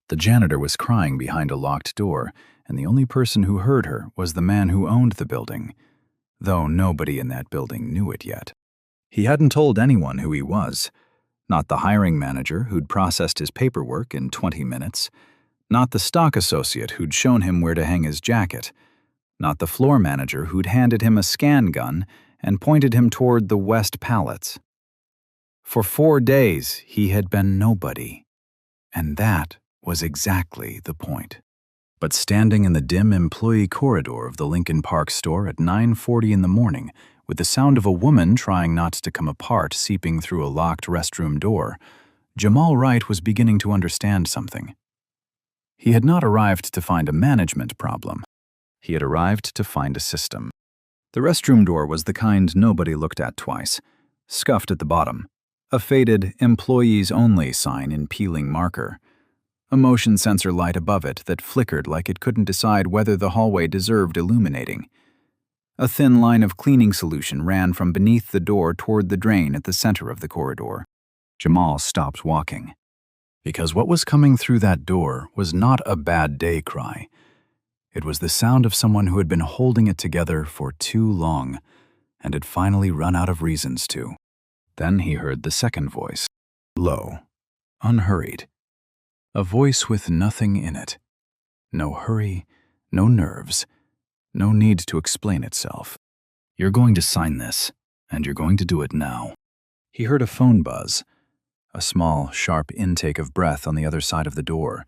The janitor was crying behind a locked door, and the only person who heard her was the man who owned the building, though nobody in that building knew it yet. He hadn't told anyone who he was. Not the hiring manager who'd processed his paperwork in 20 minutes. Not the stock associate who'd shown him where to hang his jacket. Not the floor manager who'd handed him a scan gun and pointed him toward the west pallets. For 4 days, he had been nobody. And that was exactly the point. But standing in the dim employee corridor of the Lincoln Park store at 9:40 in the morning, with the sound of a woman trying not to come apart seeping through a locked restroom door, Jamal Wright was beginning to understand something. He had not arrived to find a management problem. He had arrived to find a system. The restroom door was the kind nobody looked at twice, scuffed at the bottom, a faded employees only sign in peeling marker, a motion sensor light above it that flickered like it couldn't decide whether the hallway deserved illuminating. A thin line of cleaning solution ran from beneath the door toward the drain at the center of the corridor. Jamal stopped walking. Because what was coming through that door was not a bad day cry. It was the sound of someone who had been holding it together for too long and had finally run out of reasons to. Then he heard the second voice, low, unhurried. A voice with nothing in it. No hurry, no nerves, no need to explain itself. You're going to sign this, and you're going to do it now. He heard a phone buzz, a small, sharp intake of breath on the other side of the door,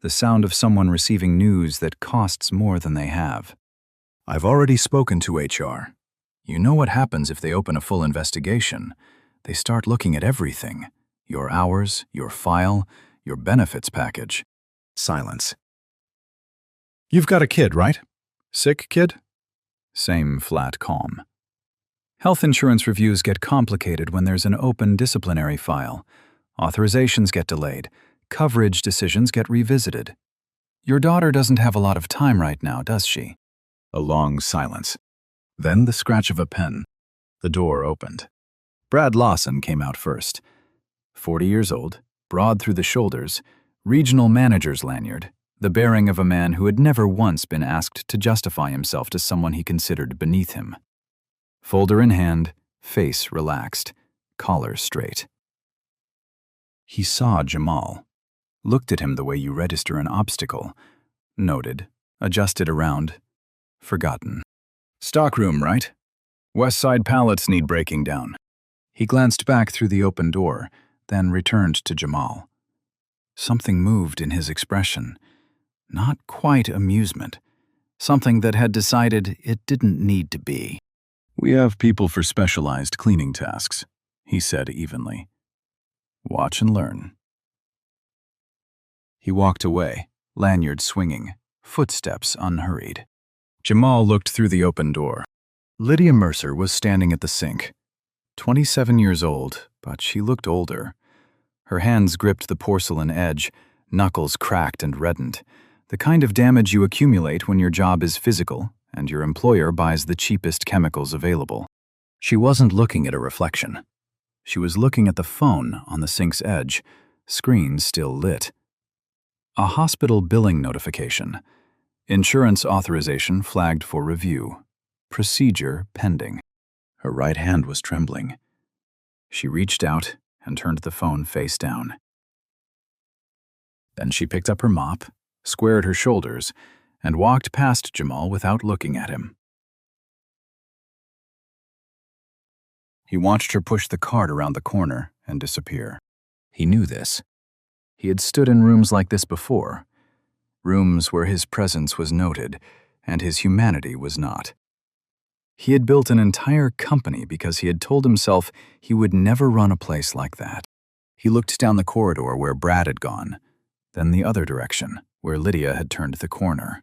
the sound of someone receiving news that costs more than they have. I've already spoken to HR. You know what happens if they open a full investigation. They start looking at everything. Your hours, your file, your benefits package. Silence. You've got a kid, right? Sick kid? Same flat calm. Health insurance reviews get complicated when there's an open disciplinary file. Authorizations get delayed. Coverage decisions get revisited. Your daughter doesn't have a lot of time right now, does she? A long silence. Then the scratch of a pen. The door opened. Brad Lawson came out first. 40 years old, broad through the shoulders, regional manager's lanyard, the bearing of a man who had never once been asked to justify himself to someone he considered beneath him. Folder in hand, face relaxed, collar straight. He saw Jamal, looked at him the way you register an obstacle, noted, adjusted around, forgotten. Stockroom, right? West side pallets need breaking down. He glanced back through the open door, then returned to Jamal. Something moved in his expression. Not quite amusement. Something that had decided it didn't need to be. We have people for specialized cleaning tasks, he said evenly. Watch and learn. He walked away, lanyard swinging, footsteps unhurried. Jamal looked through the open door. Lydia Mercer was standing at the sink. 27 years old, but she looked older. Her hands gripped the porcelain edge, knuckles cracked and reddened, the kind of damage you accumulate when your job is physical and your employer buys the cheapest chemicals available. She wasn't looking at a reflection. She was looking at the phone on the sink's edge, screen still lit. A hospital billing notification. Insurance authorization flagged for review. Procedure pending. Her right hand was trembling. She reached out and turned the phone face down. Then she picked up her mop, squared her shoulders, and walked past Jamal without looking at him. He watched her push the cart around the corner and disappear. He knew this. He had stood in rooms like this before, rooms where his presence was noted and his humanity was not. He had built an entire company because he had told himself he would never run a place like that. He looked down the corridor where Brad had gone, then the other direction, where Lydia had turned the corner.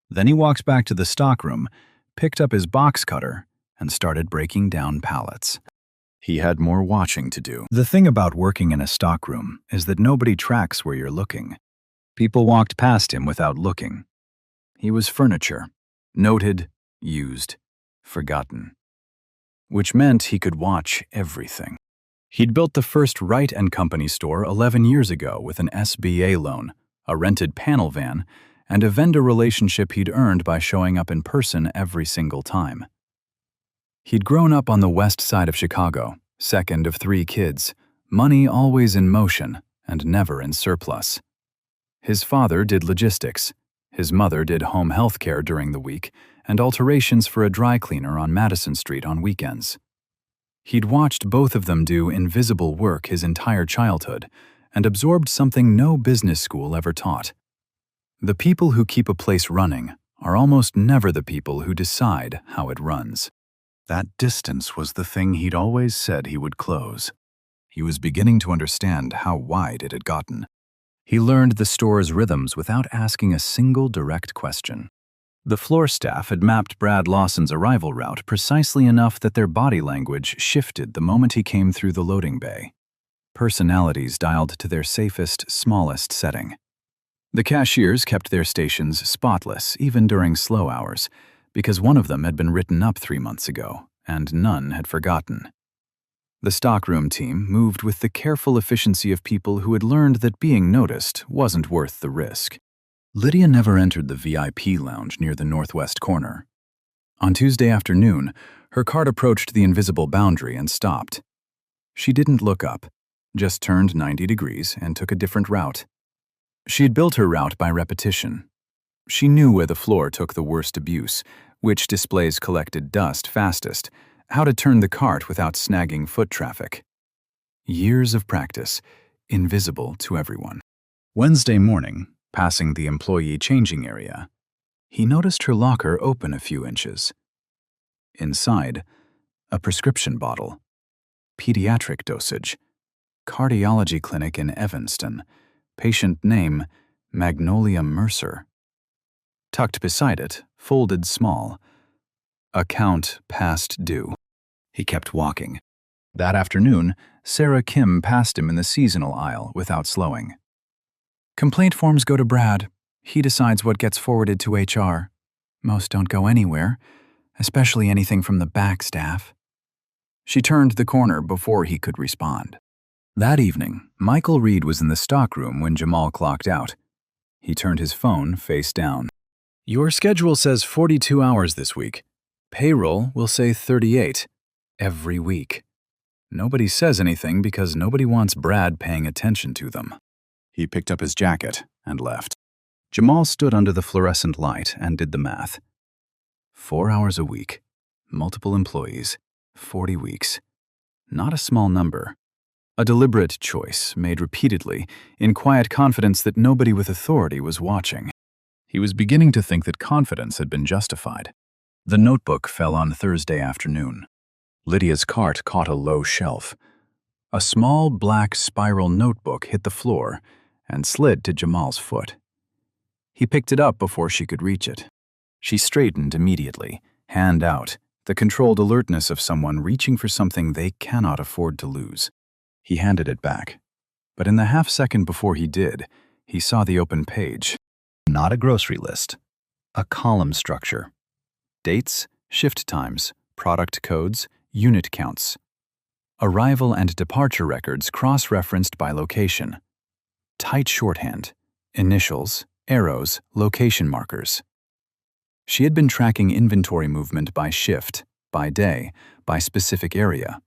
Then he walked back to the stockroom, picked up his box cutter, and started breaking down pallets. He had more watching to do. The thing about working in a stockroom is that nobody tracks where you're looking. People walked past him without looking. He was furniture, noted, used, forgotten. Which meant he could watch everything. He'd built the first Wright & Company store 11 years ago with an SBA loan, a rented panel van, and a vendor relationship he'd earned by showing up in person every single time. He'd grown up on the west side of Chicago, second of 3 kids, money always in motion and never in surplus. His father did logistics. His mother did home health care during the week and alterations for a dry cleaner on Madison Street on weekends. He'd watched both of them do invisible work his entire childhood and absorbed something no business school ever taught. The people who keep a place running are almost never the people who decide how it runs. That distance was the thing he'd always said he would close. He was beginning to understand how wide it had gotten. He learned the store's rhythms without asking a single direct question. The floor staff had mapped Brad Lawson's arrival route precisely enough that their body language shifted the moment he came through the loading bay. Personalities dialed to their safest, smallest setting. The cashiers kept their stations spotless even during slow hours, because one of them had been written up 3 months ago, and none had forgotten. The stockroom team moved with the careful efficiency of people who had learned that being noticed wasn't worth the risk. Lydia never entered the VIP lounge near the northwest corner. On Tuesday afternoon, her cart approached the invisible boundary and stopped. She didn't look up, just turned 90 degrees and took a different route. She'd built her route by repetition. She knew where the floor took the worst abuse, which displays collected dust fastest, how to turn the cart without snagging foot traffic. Years of practice, invisible to everyone. Wednesday morning, passing the employee changing area, he noticed her locker open a few inches. Inside, a prescription bottle. Pediatric dosage. Cardiology clinic in Evanston. Patient name, Lydia Mercer. Tucked beside it, folded small. Account past due. He kept walking. That afternoon, Sarah Kim passed him in the seasonal aisle without slowing. Complaint forms go to Brad. He decides what gets forwarded to HR. Most don't go anywhere, especially anything from the back staff. She turned the corner before he could respond. That evening, Michael Reed was in the stockroom when Jamal clocked out. He turned his phone face down. Your schedule says 42 hours this week. Payroll will say 38. Every week. Nobody says anything because nobody wants Brad paying attention to them. He picked up his jacket and left. Jamal stood under the fluorescent light and did the math. 4 hours a week. Multiple employees. 40 weeks. Not a small number. A deliberate choice made repeatedly, in quiet confidence that nobody with authority was watching. He was beginning to think that confidence had been justified. The notebook fell on Thursday afternoon. Lydia's cart caught a low shelf. A small black spiral notebook hit the floor and slid to Jamal's foot. He picked it up before she could reach it. She straightened immediately, hand out, the controlled alertness of someone reaching for something they cannot afford to lose. He handed it back, but in the half-second before he did, he saw the open page. Not a grocery list. A column structure. Dates, shift times, product codes, unit counts. Arrival and departure records cross-referenced by location. Tight shorthand. Initials, arrows, location markers. She had been tracking inventory movement by shift, by day, by specific area.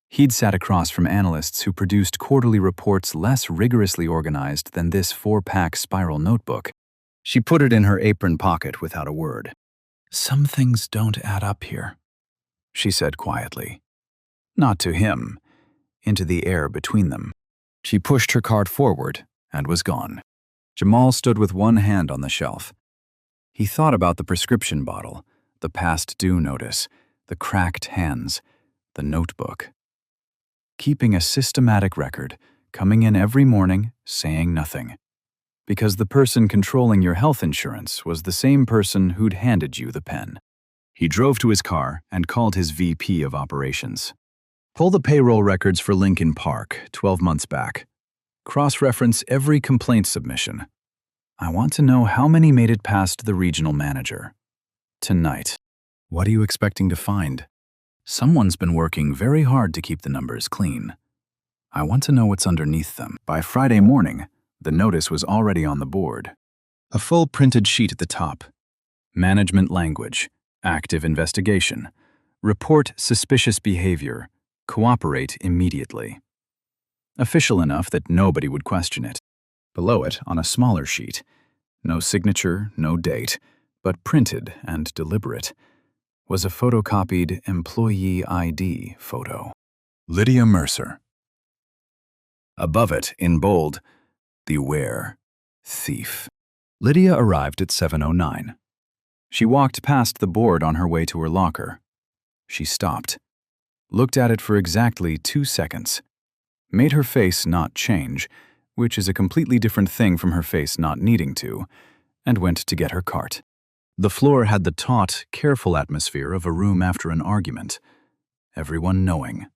He'd sat across from analysts who produced quarterly reports less rigorously organized than this 4-pack spiral notebook. She put it in her apron pocket without a word. Some things don't add up here, she said quietly. Not to him, into the air between them. She pushed her cart forward and was gone. Jamal stood with one hand on the shelf. He thought about the prescription bottle, the past due notice, the cracked hands, the notebook. Keeping a systematic record, coming in every morning, saying nothing. Because the person controlling your health insurance was the same person who'd handed you the pen. He drove to his car and called his VP of operations. Pull the payroll records for Lincoln Park, 12 months back. Cross-reference every complaint submission. I want to know how many made it past the regional manager. Tonight. What are you expecting to find? Someone's been working very hard to keep the numbers clean. I want to know what's underneath them. By Friday morning, The notice was already on the board. A full printed sheet at the top. Management language. Active investigation. Report suspicious behavior. Cooperate immediately. Official enough that nobody would question it. Below it, on a smaller sheet, no signature, no date, but printed and deliberate, was a photocopied employee ID photo. Lydia Mercer. Above it, in bold, beware, thief. Lydia arrived at 7:09. She walked past the board on her way to her locker. She stopped, looked at it for exactly 2 seconds, made her face not change, which is a completely different thing from her face not needing to, and went to get her cart. The floor had the taut, careful atmosphere of a room after an argument. Everyone knowing,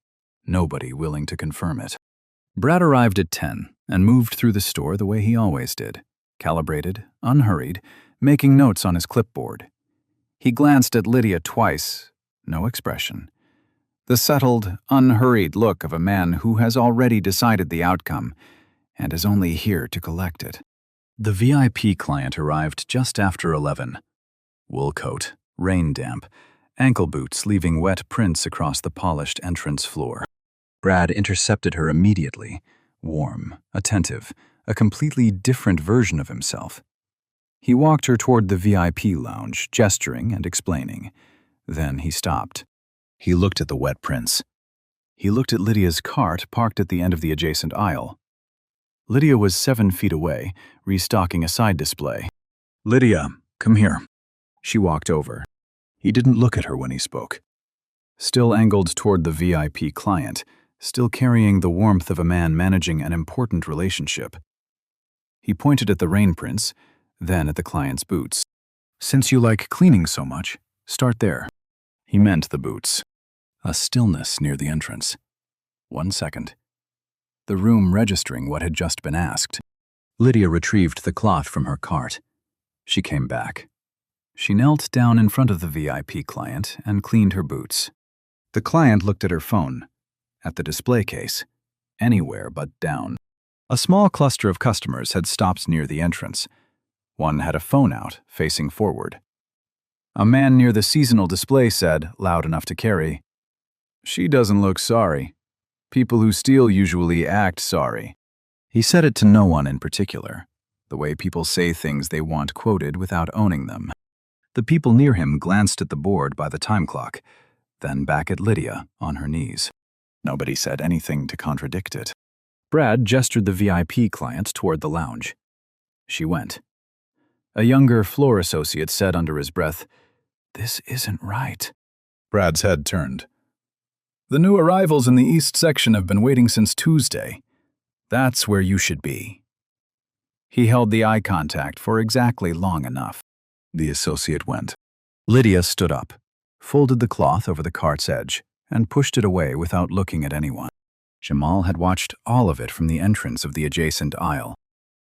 nobody willing to confirm it. Brad arrived at 10 and moved through the store the way he always did, calibrated, unhurried, making notes on his clipboard. He glanced at Lydia twice, no expression. The settled, unhurried look of a man who has already decided the outcome and is only here to collect it. The VIP client arrived just after 11. Wool coat, rain damp, ankle boots leaving wet prints across the polished entrance floor. Brad intercepted her immediately, warm, attentive, a completely different version of himself. He walked her toward the VIP lounge, gesturing and explaining. Then he stopped. He looked at the wet prints. He looked at Lydia's cart parked at the end of the adjacent aisle. Lydia was 7 feet away, restocking a side display. "Lydia, come here." She walked over. He didn't look at her when he spoke. Still angled toward the VIP client, still carrying the warmth of a man managing an important relationship. He pointed at the rain prints, then at the client's boots. "Since you like cleaning so much, start there." He meant the boots. A stillness near the entrance. 1 second. The room registering what had just been asked. Lydia retrieved the cloth from her cart. She came back. She knelt down in front of the VIP client and cleaned her boots. The client looked at her phone, at the display case, anywhere but down. A small cluster of customers had stopped near the entrance. One had a phone out, facing forward. A man near the seasonal display said, loud enough to carry, "She doesn't look sorry. People who steal usually act sorry." He said it to no one in particular, the way people say things they want quoted without owning them. The people near him glanced at the board by the time clock, then back at Lydia on her knees. Nobody said anything to contradict it. Brad gestured the VIP client toward the lounge. She went. A younger floor associate said under his breath, "This isn't right." Brad's head turned. "The new arrivals in the east section have been waiting since Tuesday. That's where you should be." He held the eye contact for exactly long enough. The associate went. Lydia stood up, folded the cloth over the cart's edge, and pushed it away without looking at anyone. Jamal had watched all of it from the entrance of the adjacent aisle.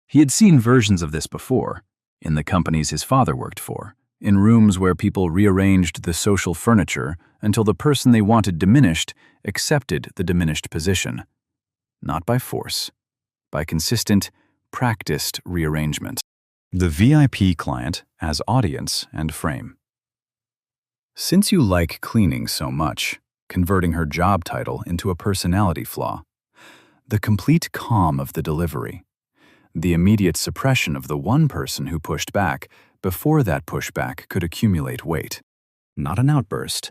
He had seen versions of this before, in the companies his father worked for, in rooms where people rearranged the social furniture until the person they wanted diminished accepted the diminished position. Not by force, by consistent, practiced rearrangement. The VIP client as audience and frame. Since you like cleaning so much, converting her job title into a personality flaw, the complete calm of the delivery, the immediate suppression of the one person who pushed back before that pushback could accumulate weight. Not an outburst,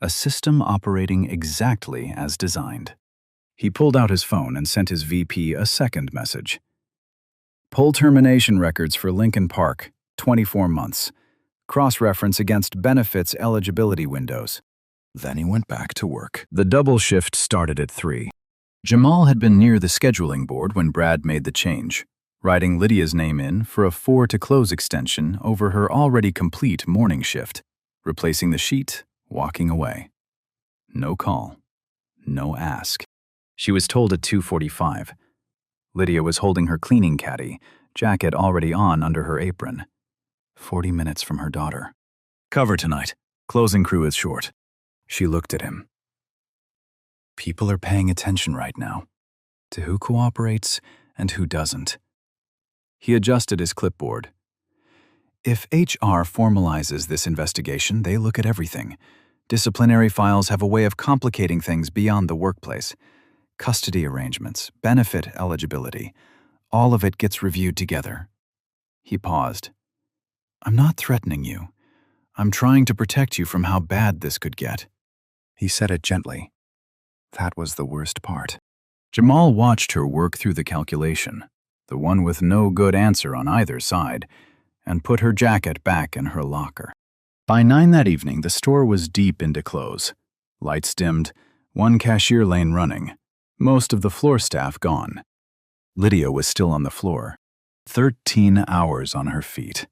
a system operating exactly as designed. He pulled out his phone and sent his VP a second message. "Pull termination records for Lincoln Park, 24 months. Cross-reference against benefits eligibility windows." Then he went back to work. The double shift started at 3. Jamal had been near the scheduling board when Brad made the change, writing Lydia's name in for a 4 to close extension over her already complete morning shift, replacing the sheet, walking away. No call. No ask. She was told at 2:45. Lydia was holding her cleaning caddy, jacket already on under her apron. 40 minutes from her daughter. "Cover tonight. Closing crew is short." She looked at him. People are paying attention right now to who cooperates and who doesn't. He adjusted his clipboard. If HR formalizes this investigation, they look at everything. Disciplinary files have a way of complicating things beyond the workplace. Custody arrangements, benefit eligibility, all of it gets reviewed together. He paused. I'm not threatening you. I'm trying to protect you from how bad this could get. He said it gently. That was the worst part. Jamal watched her work through the calculation, the one with no good answer on either side, and put her jacket back in her locker. By 9 that evening, the store was deep into close. Lights dimmed, one cashier lane running, most of the floor staff gone. Lydia was still on the floor, 13 hours on her feet.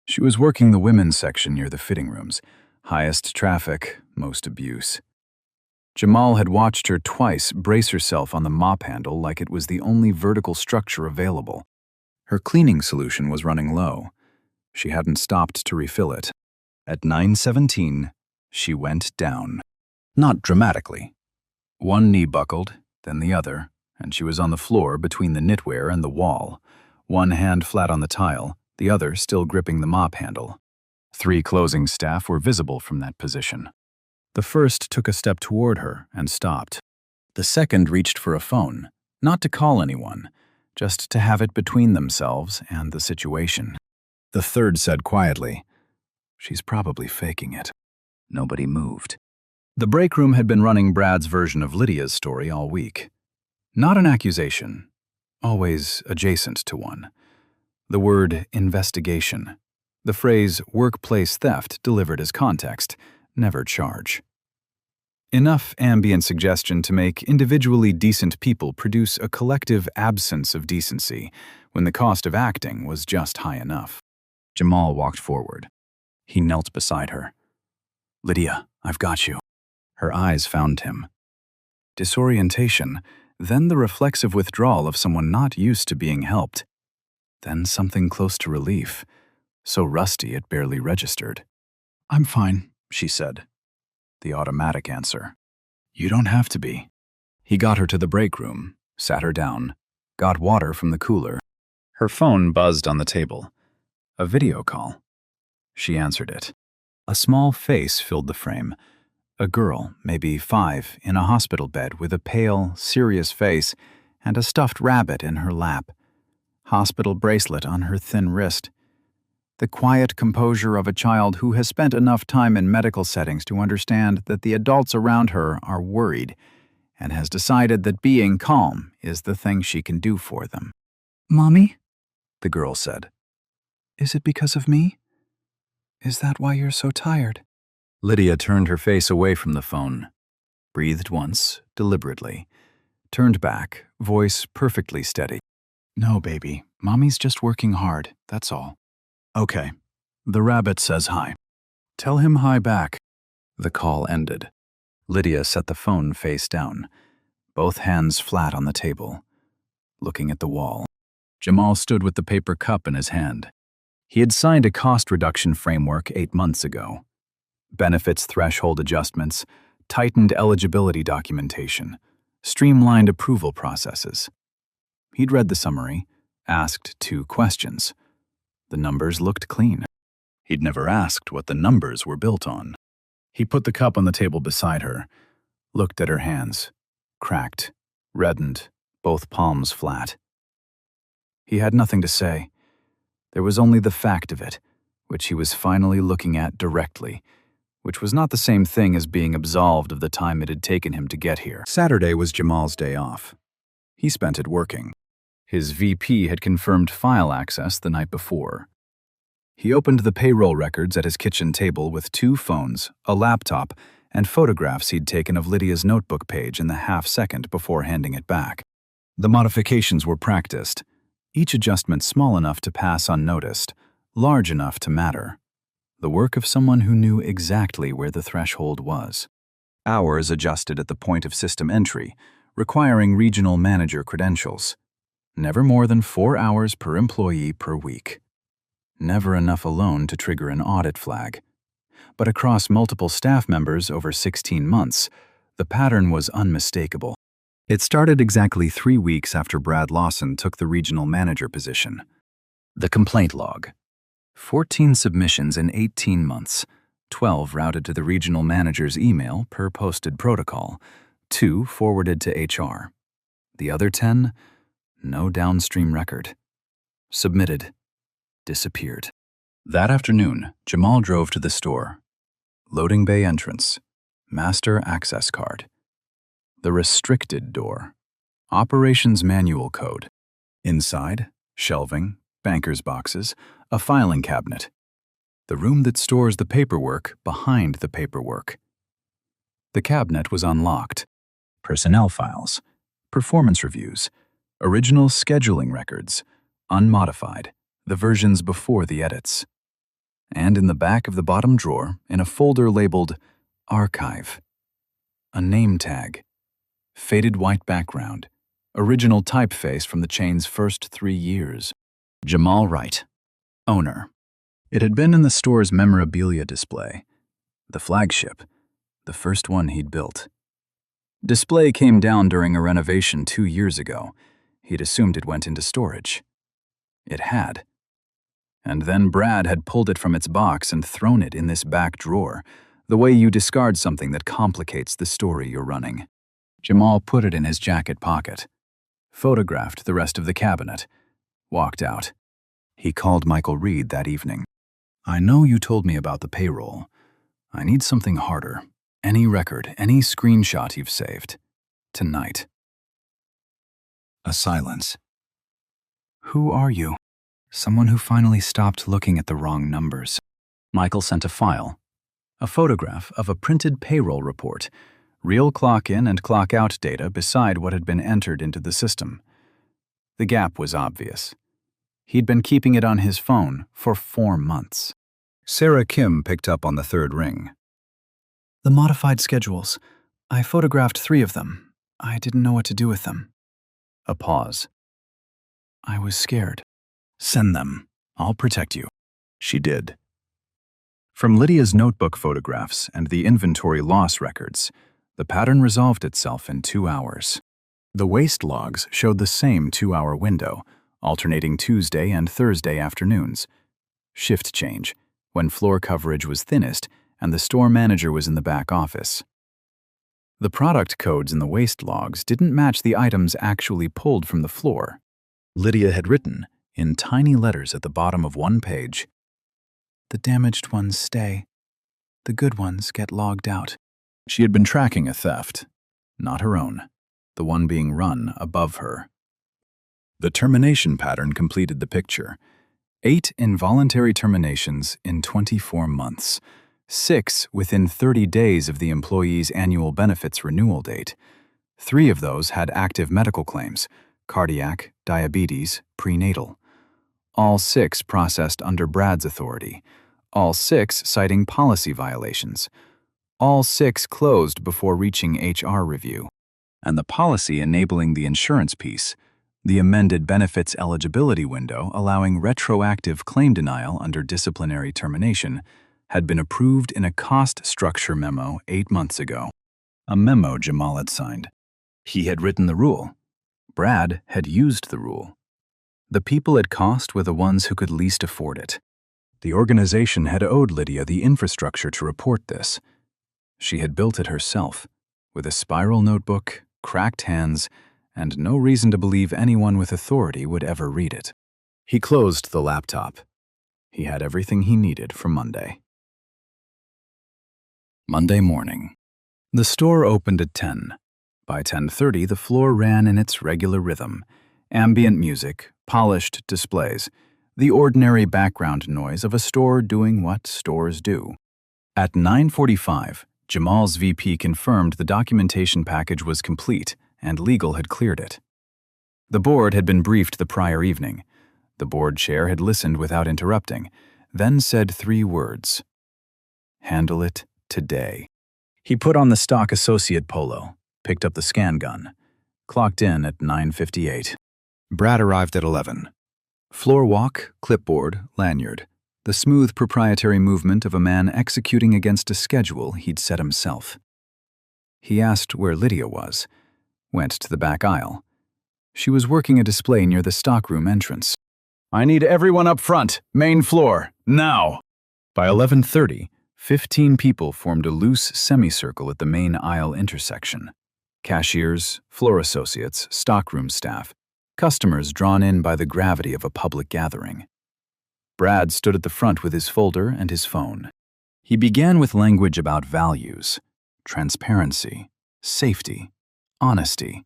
She was working the women's section near the fitting rooms, highest traffic, most abuse. Jamal had watched her twice brace herself on the mop handle like it was the only vertical structure available. Her cleaning solution was running low. She hadn't stopped to refill it. At 9:17, she went down. Not dramatically. One knee buckled, then the other, and she was on the floor between the knitwear and the wall, one hand flat on the tile, the other still gripping the mop handle. 3 closing staff were visible from that position. The first took a step toward her and stopped. The second reached for a phone, not to call anyone, just to have it between themselves and the situation. The third said quietly, "She's probably faking it." Nobody moved. The break room had been running Brad's version of Lydia's story all week. Not an accusation, always adjacent to one. The word investigation. The phrase workplace theft delivered as context, never charge. Enough ambient suggestion to make individually decent people produce a collective absence of decency when the cost of acting was just high enough. Jamal walked forward. He knelt beside her. "Lydia, I've got you." Her eyes found him. Disorientation, then the reflexive withdrawal of someone not used to being helped. Then something close to relief, so rusty it barely registered. "I'm fine," she said. The automatic answer. "You don't have to be." He got her to the break room, sat her down, got water from the cooler. Her phone buzzed on the table. A video call. She answered it. A small face filled the frame. A girl, maybe 5, in a hospital bed with a pale, serious face and a stuffed rabbit in her lap. Hospital bracelet on her thin wrist. The quiet composure of a child who has spent enough time in medical settings to understand that the adults around her are worried and has decided that being calm is the thing she can do for them. "Mommy?" the girl said. "Is it because of me? Is that why you're so tired?" Lydia turned her face away from the phone, breathed once, deliberately, turned back, voice perfectly steady. "No, baby. Mommy's just working hard, that's all." "Okay. The rabbit says hi. Tell him hi back." The call ended. Lydia set the phone face down, both hands flat on the table, looking at the wall. Jamal stood with the paper cup in his hand. He had signed a cost reduction framework 8 months ago. Benefits threshold adjustments, tightened eligibility documentation, streamlined approval processes. He'd read the summary, asked 2 questions. The numbers looked clean. He'd never asked what the numbers were built on. He put the cup on the table beside her, looked at her hands, cracked, reddened, both palms flat. He had nothing to say. There was only the fact of it, which he was finally looking at directly, which was not the same thing as being absolved of the time it had taken him to get here. Saturday was Jamal's day off. He spent it working. His VP had confirmed file access the night before. He opened the payroll records at his kitchen table with 2 phones, a laptop, and photographs he'd taken of Lydia's notebook page in the half-second before handing it back. The modifications were practiced, each adjustment small enough to pass unnoticed, large enough to matter. The work of someone who knew exactly where the threshold was. Hours adjusted at the point of system entry, requiring regional manager credentials. Never more than 4 hours per employee per week. Never enough alone to trigger an audit flag. But across multiple staff members over 16 months, the pattern was unmistakable. It started exactly 3 weeks after Brad Lawson took the regional manager position. The complaint log. 14 submissions in 18 months, 12 routed to the regional manager's email per posted protocol, 2 forwarded to HR. The other 10, no downstream record. Submitted. Disappeared. That afternoon, Jamal drove to the store. Loading bay entrance. Master access card. The restricted door. Operations manual code. Inside, shelving, banker's boxes, a filing cabinet. The room that stores the paperwork behind the paperwork. The cabinet was unlocked. Personnel files, performance reviews, original scheduling records, unmodified, the versions before the edits. And in the back of the bottom drawer, in a folder labeled Archive, a name tag, faded white background, original typeface from the chain's first 3 years. Jamal Wright, owner. It had been in the store's memorabilia display, the flagship, the first one he'd built. Display came down during a renovation 2 years ago. He'd assumed it went into storage. It had. And then Brad had pulled it from its box and thrown it in this back drawer, the way you discard something that complicates the story you're running. Jamal put it in his jacket pocket, photographed the rest of the cabinet, walked out. He called Michael Reed that evening. I know you told me about the payroll. I need something harder. Any record, any screenshot you've saved. Tonight. A silence. Who are you? Someone who finally stopped looking at the wrong numbers. Michael sent a file. A photograph of a printed payroll report. Real clock-in and clock-out data beside what had been entered into the system. The gap was obvious. He'd been keeping it on his phone for 4 months. Sarah Kim picked up on the third ring. The modified schedules. I photographed 3 of them. I didn't know what to do with them. A pause. I was scared. Send them. I'll protect you. She did. From Lydia's notebook photographs and the inventory loss records, the pattern resolved itself in 2 hours. The waste logs showed the same 2-hour window, alternating Tuesday and Thursday afternoons. Shift change, when floor coverage was thinnest and the store manager was in the back office. The product codes in the waste logs didn't match the items actually pulled from the floor. Lydia had written, in tiny letters at the bottom of one page, "The damaged ones stay. The good ones get logged out." She had been tracking a theft, not her own, the one being run above her. The termination pattern completed the picture. 8 involuntary terminations in 24 months, 6 within 30 days of the employee's annual benefits renewal date. 3 of those had active medical claims, cardiac, diabetes, prenatal. All 6 processed under Brad's authority. All 6 citing policy violations. All 6 closed before reaching HR review. And the policy enabling the insurance piece, the amended benefits eligibility window allowing retroactive claim denial under disciplinary termination, had been approved in a cost structure memo 8 months ago. A memo Jamal had signed. He had written the rule. Brad had used the rule. The people at cost were the ones who could least afford it. The organization had owed Lydia the infrastructure to report this. She had built it herself, with a spiral notebook, cracked hands, and no reason to believe anyone with authority would ever read it. He closed the laptop. He had everything he needed for Monday. Monday morning. The store opened at 10. By 10:30, the floor ran in its regular rhythm. Ambient music, polished displays, the ordinary background noise of a store doing what stores do. At 9:45, Jamal's VP confirmed the documentation package was complete and legal had cleared it. The board had been briefed the prior evening. The board chair had listened without interrupting, then said 3 words. Handle it today. He put on the stock associate polo, picked up the scan gun, clocked in at 9:58. Brad arrived at 11. Floor walk, clipboard, lanyard. The smooth proprietary movement of a man executing against a schedule he'd set himself. He asked where Lydia was, went to the back aisle. She was working a display near the stockroom entrance. I need everyone up front, main floor, now. By 11:30, 15 people formed a loose semicircle at the main aisle intersection. Cashiers, floor associates, stockroom staff, customers drawn in by the gravity of a public gathering. Brad stood at the front with his folder and his phone. He began with language about values, transparency, safety, honesty.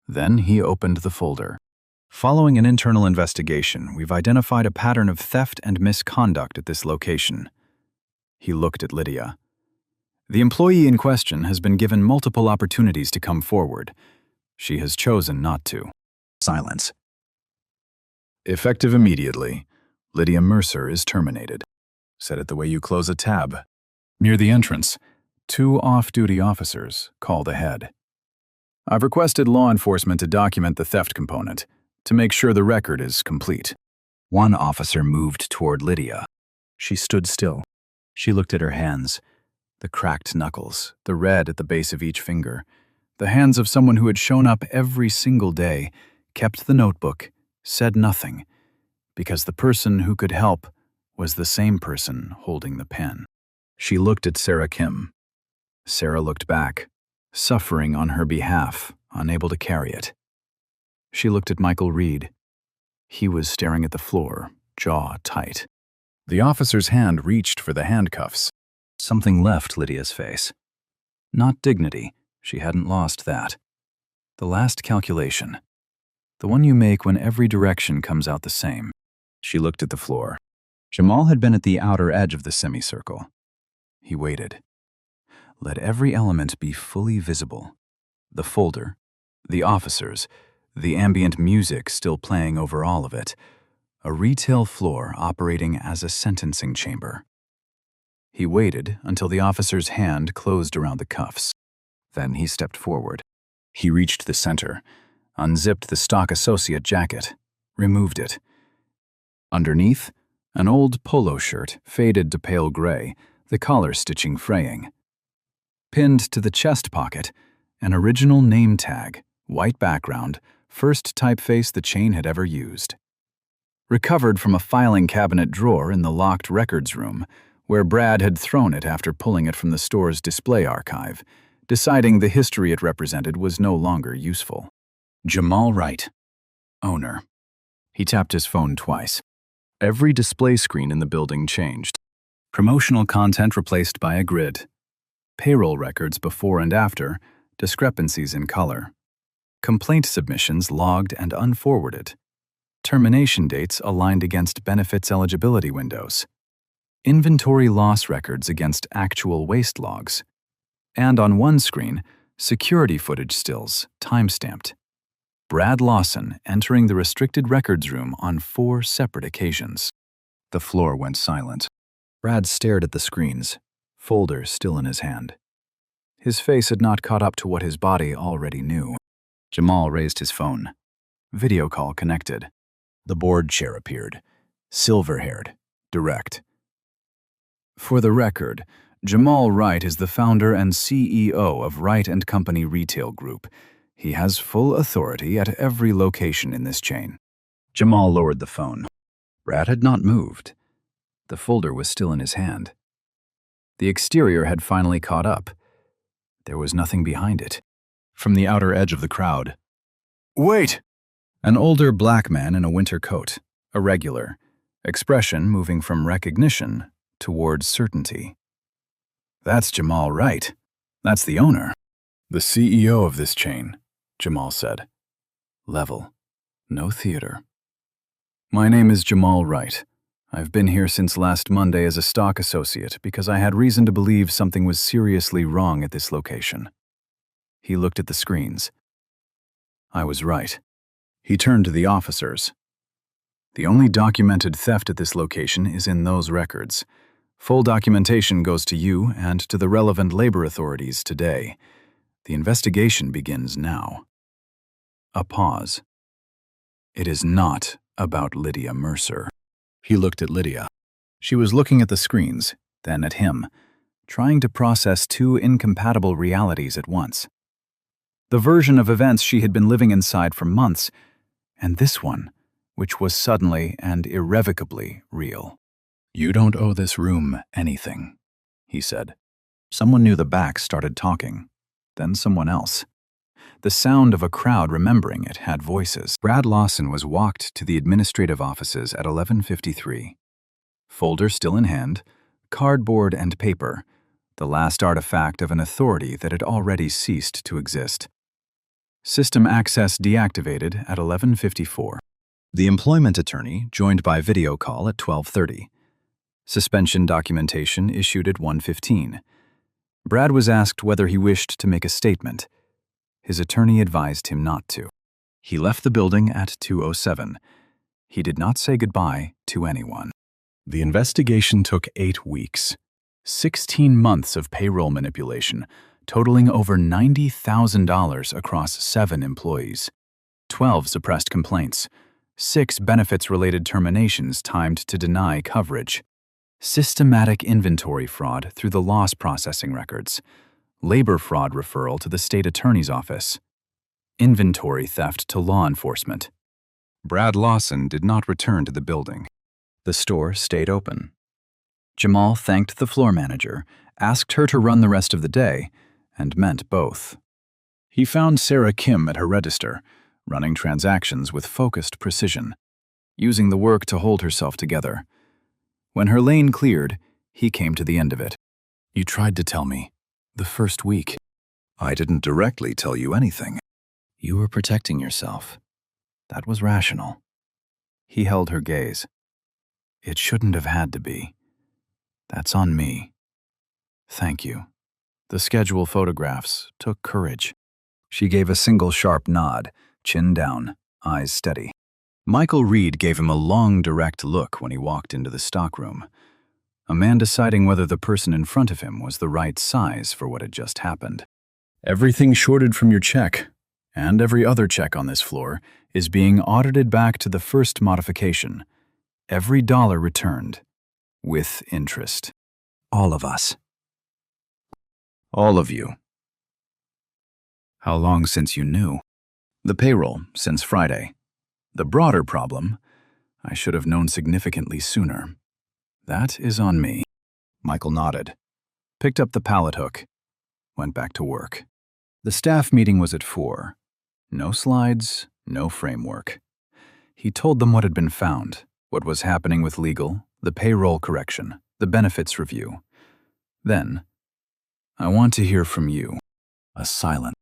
Then he opened the folder. Following an internal investigation, we've identified a pattern of theft and misconduct at this location. He looked at Lydia. The employee in question has been given multiple opportunities to come forward. She has chosen not to. Silence. Effective immediately, Lydia Mercer is terminated. Set it the way you close a tab. Near the entrance, 2 off-duty officers called ahead. I've requested law enforcement to document the theft component, to make sure the record is complete. One officer moved toward Lydia. She stood still. She looked at her hands, the cracked knuckles, the red at the base of each finger, the hands of someone who had shown up every single day, kept the notebook, said nothing, because the person who could help was the same person holding the pen. She looked at Sarah Kim. Sarah looked back, suffering on her behalf, unable to carry it. She looked at Michael Reed. He was staring at the floor, jaw tight. The officer's hand reached for the handcuffs. Something left Lydia's face. Not dignity, she hadn't lost that. The last calculation. The one you make when every direction comes out the same. She looked at the floor. Jamal had been at the outer edge of the semicircle. He waited. Let every element be fully visible. The folder, the officers, the ambient music still playing over all of it. A retail floor operating as a sentencing chamber. He waited until the officer's hand closed around the cuffs. Then he stepped forward. He reached the center, unzipped the stock associate jacket, removed it. Underneath, an old polo shirt, faded to pale gray, the collar stitching fraying. Pinned to the chest pocket, an original name tag, white background, first typeface the chain had ever used. Recovered from a filing cabinet drawer in the locked records room, where Brad had thrown it after pulling it from the store's display archive, deciding the history it represented was no longer useful. Jamal Wright, owner. He tapped his phone twice. Every display screen in the building changed. Promotional content replaced by a grid. Payroll records before and after, discrepancies in color. Complaint submissions logged and unforwarded. Termination dates aligned against benefits eligibility windows. Inventory loss records against actual waste logs. And on one screen, security footage stills, time-stamped. Brad Lawson entering the restricted records room on 4 separate occasions. The floor went silent. Brad stared at the screens, folder still in his hand. His face had not caught up to what his body already knew. Jamal raised his phone. Video call connected. The board chair appeared, silver-haired, direct. For the record, Jamal Wright is the founder and CEO of Wright & Company Retail Group. He has full authority at every location in this chain. Jamal lowered the phone. Brad had not moved. The folder was still in his hand. The exterior had finally caught up. There was nothing behind it. From the outer edge of the crowd. Wait! An older black man in a winter coat, irregular, expression moving from recognition towards certainty. That's Jamal Wright. That's the owner. The CEO of this chain, Jamal said. Level. No theater. My name is Jamal Wright. I've been here since last Monday as a stock associate because I had reason to believe something was seriously wrong at this location. He looked at the screens. I was right. He turned to the officers. The only documented theft at this location is in those records. Full documentation goes to you and to the relevant labor authorities today. The investigation begins now. A pause. It is not about Lydia Mercer. He looked at Lydia. She was looking at the screens, then at him, trying to process 2 incompatible realities at once. The version of events she had been living inside for months, and this one, which was suddenly and irrevocably real. "You don't owe this room anything," he said. Someone near the back started talking, then someone else. The sound of a crowd remembering it had voices. Brad Lawson was walked to the administrative offices at 11:53. Folder still in hand, cardboard and paper, the last artifact of an authority that had already ceased to exist. System access deactivated at 11:54. The employment attorney joined by video call at 12:30. Suspension documentation issued at 1:15. Brad was asked whether he wished to make a statement. His attorney advised him not to. He left the building at 2:07. He did not say goodbye to anyone. The investigation took 8 weeks. 16 months of payroll manipulation, totaling over $90,000 across 7 employees. 12 suppressed complaints. 6 benefits-related terminations timed to deny coverage. Systematic inventory fraud through the loss processing records. Labor fraud referral to the state attorney's office. Inventory theft to law enforcement. Brad Lawson did not return to the building. The store stayed open. Jamal thanked the floor manager, asked her to run the rest of the day, and meant both. He found Sarah Kim at her register, running transactions with focused precision, using the work to hold herself together. When her lane cleared, he came to the end of it. "You tried to tell me. The first week." "I didn't directly tell you anything." "You were protecting yourself. That was rational." He held her gaze. "It shouldn't have had to be. That's on me. Thank you." The schedule photographs took courage. She gave a single sharp nod, chin down, eyes steady. Michael Reed gave him a long, direct look when he walked into the stockroom. A man deciding whether the person in front of him was the right size for what had just happened. "Everything shorted from your check, and every other check on this floor, is being audited back to the first modification. Every dollar returned, with interest. All of us. All of you." "How long since you knew?" "The payroll, since Friday. The broader problem, I should have known significantly sooner. That is on me." Michael nodded, picked up the pallet hook, went back to work. The staff meeting was at 4. No slides, no framework. He told them what had been found, what was happening with legal, the payroll correction, the benefits review. Then, "I want to hear from you." A silence.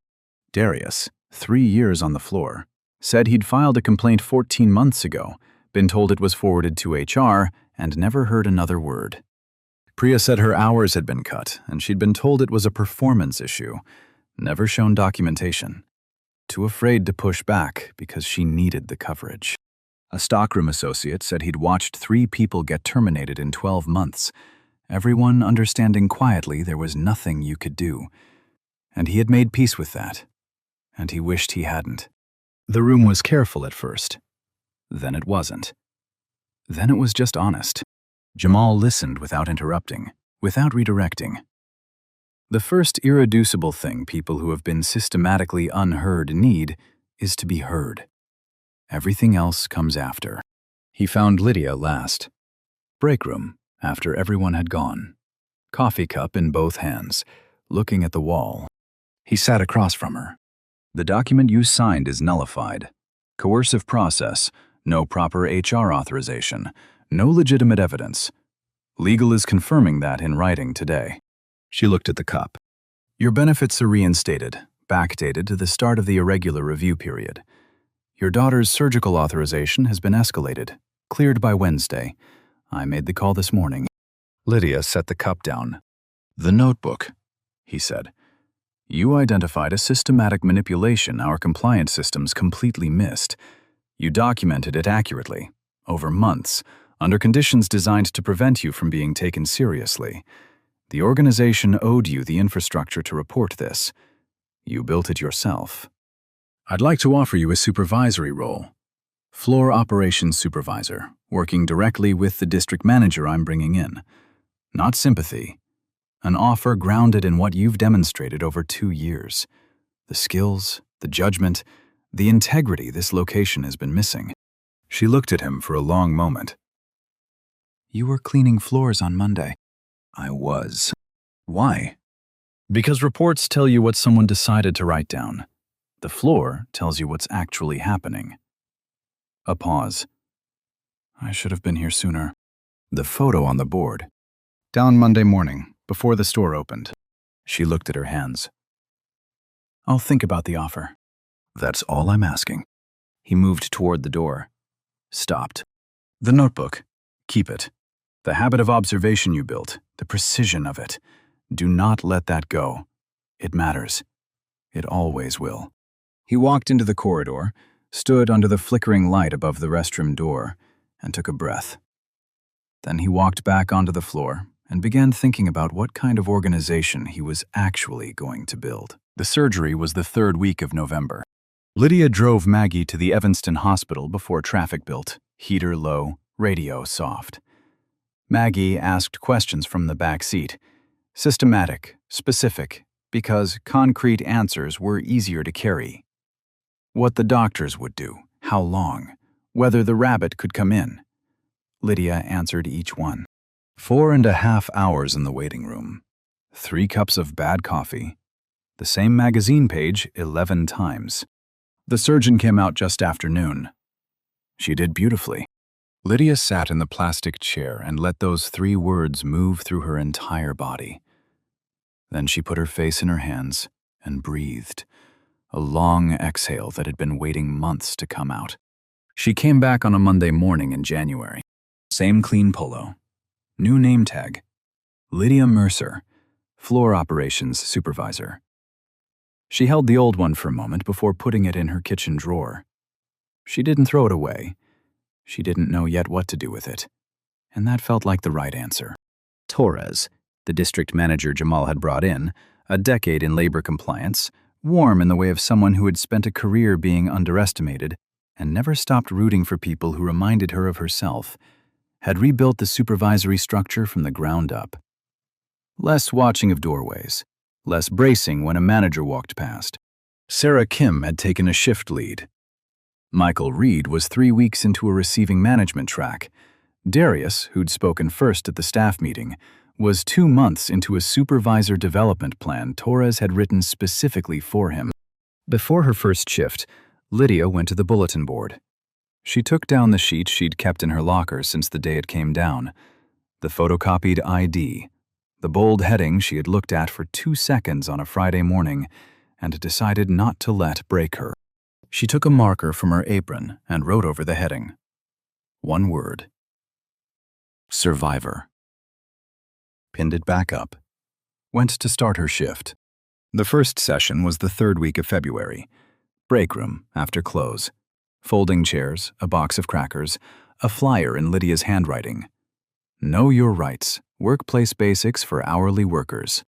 Darius, 3 years on the floor, said he'd filed a complaint 14 months ago, been told it was forwarded to HR, and never heard another word. Priya said her hours had been cut, and she'd been told it was a performance issue, never shown documentation. Too afraid to push back because she needed the coverage. A stockroom associate said he'd watched 3 people get terminated in 12 months, everyone understanding quietly there was nothing you could do. And he had made peace with that, and he wished he hadn't. The room was careful at first. Then it wasn't. Then it was just honest. Jamal listened without interrupting, without redirecting. The first irreducible thing people who have been systematically unheard need is to be heard. Everything else comes after. He found Lydia last. Break room, after everyone had gone. Coffee cup in both hands, looking at the wall. He sat across from her. "The document you signed is nullified. Coercive process, no proper HR authorization, no legitimate evidence. Legal is confirming that in writing today." She looked at the cup. "Your benefits are reinstated, backdated to the start of the irregular review period. Your daughter's surgical authorization has been escalated, cleared by Wednesday. I made the call this morning." Lydia set the cup down. "The notebook," he said. "You identified a systematic manipulation our compliance systems completely missed. You documented it accurately, over months, under conditions designed to prevent you from being taken seriously. The organization owed you the infrastructure to report this. You built it yourself. I'd like to offer you a supervisory role. Floor operations supervisor, working directly with the district manager I'm bringing in. Not sympathy. An offer grounded in what you've demonstrated over 2 years. The skills, the judgment, the integrity this location has been missing. She looked at him for a long moment. "You were cleaning floors on Monday." "I was." "Why?" "Because reports tell you what someone decided to write down. The floor tells you what's actually happening." A pause. "I should have been here sooner." The photo on the board. "Down Monday morning, before the store opened." She looked at her hands. "I'll think about the offer." "That's all I'm asking." He moved toward the door. Stopped. "The notebook. Keep it. The habit of observation you built, the precision of it. Do not let that go. It matters. It always will." He walked into the corridor, stood under the flickering light above the restroom door, and took a breath. Then he walked back onto the floor and began thinking about what kind of organization he was actually going to build. The surgery was the 3rd week of November. Lydia drove Maggie to the Evanston Hospital before traffic built, heater low, radio soft. Maggie asked questions from the back seat. Systematic, specific, because concrete answers were easier to carry. What the doctors would do, how long, whether the rabbit could come in. Lydia answered each one. 4.5 hours in the waiting room. 3 cups of bad coffee. The same magazine page 11 times. The surgeon came out just after noon. She did beautifully. Lydia sat in the plastic chair and let those 3 words move through her entire body. Then she put her face in her hands and breathed, a long exhale that had been waiting months to come out. She came back on a Monday morning in January. Same clean polo. New name tag. Lydia Mercer, floor operations supervisor. She held the old one for a moment before putting it in her kitchen drawer. She didn't throw it away. She didn't know yet what to do with it. And that felt like the right answer. Torres, the district manager Jamal had brought in, a decade in labor compliance, warm in the way of someone who had spent a career being underestimated and never stopped rooting for people who reminded her of herself, had rebuilt the supervisory structure from the ground up. Less watching of doorways, less bracing when a manager walked past. Sarah Kim had taken a shift lead. Michael Reed was 3 weeks into a receiving management track. Darius, who'd spoken first at the staff meeting, was 2 months into a supervisor development plan Torres had written specifically for him. Before her first shift, Lydia went to the bulletin board. She took down the sheet she'd kept in her locker since the day it came down, the photocopied ID, the bold heading she had looked at for 2 seconds on a Friday morning and decided not to let break her. She took a marker from her apron and wrote over the heading. 1 word. Survivor. Pinned it back up. Went to start her shift. The first session was the 3rd week of February. Break room after close. Folding chairs, a box of crackers, a flyer in Lydia's handwriting. Know your rights. Workplace basics for hourly workers.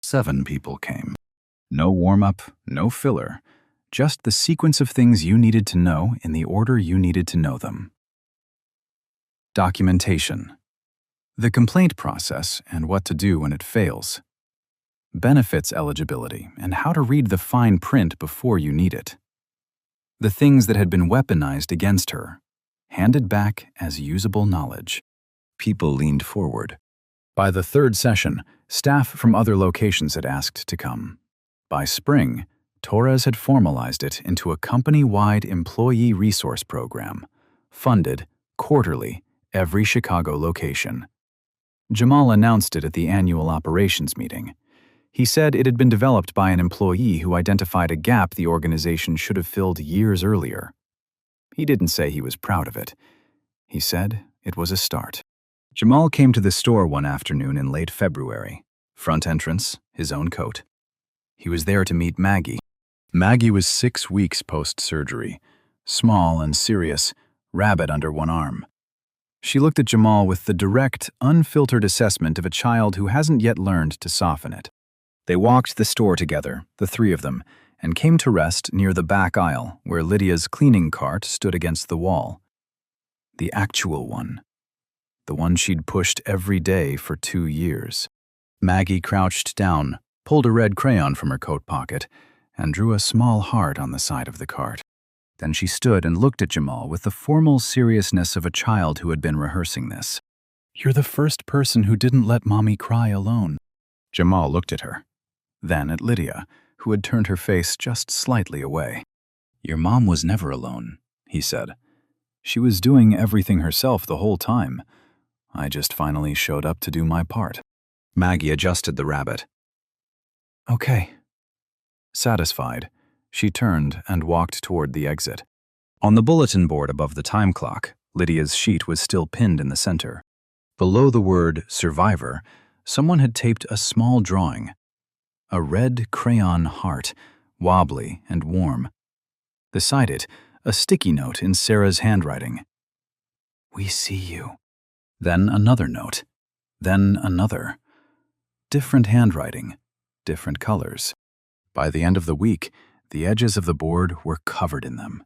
7 people came. No warm-up, no filler. Just the sequence of things you needed to know in the order you needed to know them. Documentation. The complaint process and what to do when it fails. Benefits eligibility and how to read the fine print before you need it. The things that had been weaponized against her, handed back as usable knowledge. People leaned forward. By the 3rd session, staff from other locations had asked to come. By spring, Torres had formalized it into a company-wide employee resource program, funded, quarterly, every Chicago location. Jamal announced it at the annual operations meeting. He said it had been developed by an employee who identified a gap the organization should have filled years earlier. He didn't say he was proud of it. He said it was a start. Jamal came to the store one afternoon in late February. Front entrance, his own coat. He was there to meet Maggie. Maggie was 6 weeks post-surgery, small and serious, rabbit under one arm. She looked at Jamal with the direct, unfiltered assessment of a child who hasn't yet learned to soften it. They walked the store together, the 3 of them, and came to rest near the back aisle where Lydia's cleaning cart stood against the wall. The actual one. The one she'd pushed every day for 2 years. Maggie crouched down, pulled a red crayon from her coat pocket, and drew a small heart on the side of the cart. Then she stood and looked at Jamal with the formal seriousness of a child who had been rehearsing this. "You're the first person who didn't let Mommy cry alone." Jamal looked at her, then at Lydia, who had turned her face just slightly away. "Your mom was never alone," he said. "She was doing everything herself the whole time. I just finally showed up to do my part." Maggie adjusted the rabbit. "Okay." Satisfied, she turned and walked toward the exit. On the bulletin board above the time clock, Lydia's sheet was still pinned in the center. Below the word "Survivor," someone had taped a small drawing. A red crayon heart, wobbly and warm. Beside it, a sticky note in Sarah's handwriting. "We see you." Then another note. Then another. Different handwriting, different colors. By the end of the week, the edges of the board were covered in them.